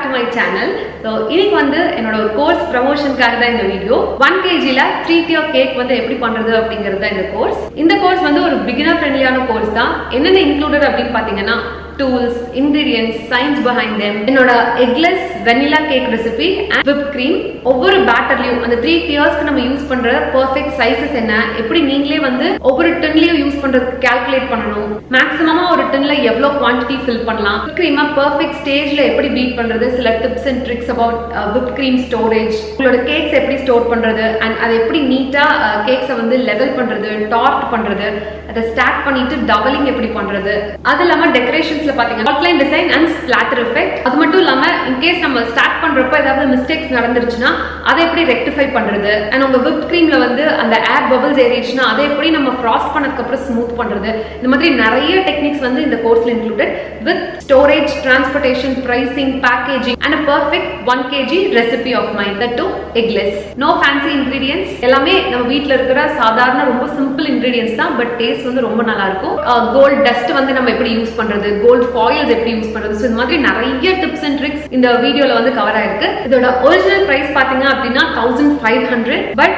to my channel. So இன்னைக்கு வந்து என்னோட ஒரு கோர்ஸ் ப்ரமோஷனுக்காக தான் இந்த வீடியோ. 1 kgல 3 tier கேக் வந்து எப்படி பண்றது அப்படிங்கிறது தான் இந்த கோர்ஸ். இந்த கோர்ஸ் வந்து ஒரு பிகினர் ஃப்ரெண்ட்லியான கோர்ஸ் தான். என்னென்ன இன்க்ளூடட் அப்படின்னு பாத்தீங்கன்னா tools, ingredients, science behind them, என்னோட eggless vanilla cake recipe and whipped cream. ஒவ்வொரு பேட்டர்லயும் அந்த 3 tiers-க்கு நம்ம யூஸ் பண்ற பெர்ஃபெக்ட் சைஸஸ் என்ன, எப்படி நீங்களே வந்து ஒவ்வொரு டின்லயும் யூஸ் பண்றதுக்கு கால்குலேட் பண்ணணும், மேக்ஸிமமா ஒரு டின்ல எவ்வளவு குவாண்டிட்டி ஃபில் பண்ணலாம், whipped cream-அ பெர்ஃபெக்ட் ஸ்டேஜ்ல எப்படி பீட் பண்றது, சில tips and tricks about whipped cream storage, உங்களோட கேக்ஸ் எப்படி ஸ்டோர் பண்றது அண்ட் அதை எப்படி நீட்டா கேக்ஸை வந்து லெவல் பண்றது, டார்ட் பண்றது, அதை ஸ்டாக் பண்ணிட்டு டபுளிங் எப்படி பண்றது, அது இல்லாம டெக்கரேஷன்ஸ்ல பாத்தீங்கன்னா outline design and splatter effect. அது மட்டும் இல்லாம இன்கேஸ் நம்ம ஸ்டார்ட் பண்றப்ப ஏதாவது மிஸ்டேக்ஸ் நடந்துருச்சுன்னா அதை எப்படி ரெக்டிஃபை பண்றது அண்ட் உங்க whipped creamல வந்து அந்த ஏர் பபிள்ஸ் ஏறிடுச்சுன்னா அதை எப்படி நம்ம ஃப்ராஸ்ட் பண்ணதுக்கு அப்புறம் ஸ்மூத் பண்றது, இந்த மாதிரி நிறைய டெக்னிக்ஸ் வந்து இந்த கோர்ஸ்ல included with storage, transportation, pricing, packaging and a perfect 1 kg recipe of mine, that too eggless. No fancy ingredients, எல்லாமே நம்ம வீட்ல இருக்கிற சாதாரண ரொம்ப சிம்பிள் ingredients தான், பட் டேஸ்ட் வந்து ரொம்ப நல்லா இருக்கும். கோல்ட் டஸ்ட் வந்து நம்ம எப்படி யூஸ் பண்றது, கோல்ட் ஃபாயில்ஸ் எப்படி யூஸ் பண்றது, சோ இந்த மாதிரி நிறைய டிப்ஸ் அண்ட் ட்ரிக்ஸ் இந்த வீடியோல வந்து கவர் ஆயிருக்கு. இதோட ஒரிஜினல் பிரைஸ் பாத்தீங்க அப்படின்னா 1500, பட்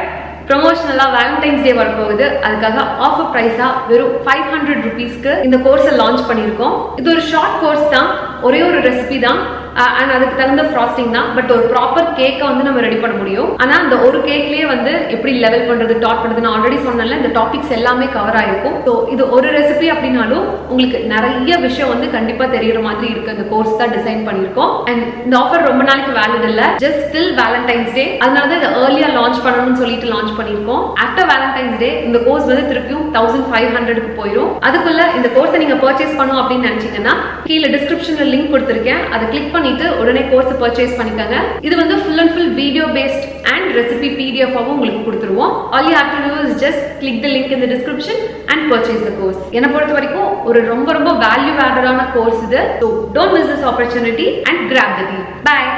ப்ரமோஷனலா வேலண்டைன்ஸ் டே வரப்போகுது, அதுக்காக ஆஃபர் பிரைஸா வெறும் 500 rupeesக்கு இந்த கோர்ஸை லான்ச் பண்ணியிருக்கோம். இது ஒரு ஷார்ட் கோர்ஸ் தான், ஒரே ஒரு ரெசிபி தான் அண்ட் அதுக்கு தகுந்த ஃப்ராஸ்டிங் தான், பட் ஒரு ப்ராப்பர் கேக்கை வந்து நம்ம ரெடி பண்ண முடியும். ஆனா அந்த ஒரு கேக்லயே வந்து எப்படி லெவல் பண்றது, டாட் பண்றது, நான் ஆல்ரெடி சொன்னேன்ல இந்த டாபிக்ஸ் எல்லாமே கவர் ஆயிருக்கும். ஸோ இது ஒரு ரெசிபி அப்படின்னாலும் உங்களுக்கு நிறைய விஷயம் வந்து கண்டிப்பா தெரியற மாதிரி இருக்கு. இந்த கோர்ஸ் தான் டிசைன் பண்ணிருக்கோம் அண்ட் இந்த ஆஃபர் ரொம்ப நாளைக்கு வேலிட் இல்ல, ஜஸ்ட் டில் வேலண்டைன்ஸ் டே. அதனால தான் இதை ஏர்லியா லான்ச் பண்ணணும்னு சொல்லிட்டு லான்ச் பண்ணிருக்கோம். ஆஃப்டர் வேலண்டைன்ஸ் டே இந்த கோர்ஸ் வந்து திருப்பியும் 1500க்கு போயிடும். அதுக்குள்ள இந்த கோர்ஸை நீங்க பர்ச்சேஸ் பண்ணணும் அப்படின்னு நினைச்சீங்கன்னா கீழே டிஸ்கிரிப்ஷன்ல லிங்க் கொடுத்திருக்கேன், அதை கிளிக் பண்ணிட்டு உடனே கோர்ஸ் பர்ச்சேஸ் பண்ணிக்கங்க. இது வந்து full and full video based and recipe PDF-ஆவும் உங்களுக்கு கொடுத்துருவோம். All you have to do is just click the link in the description and purchase the course. என்னை பொறுத்த வரைக்கும் ஒரு ரொம்ப ரொம்ப வேல்யூ ஆடடான கோர்ஸ் இது. So don't miss this opportunity and grab the deal. Bye.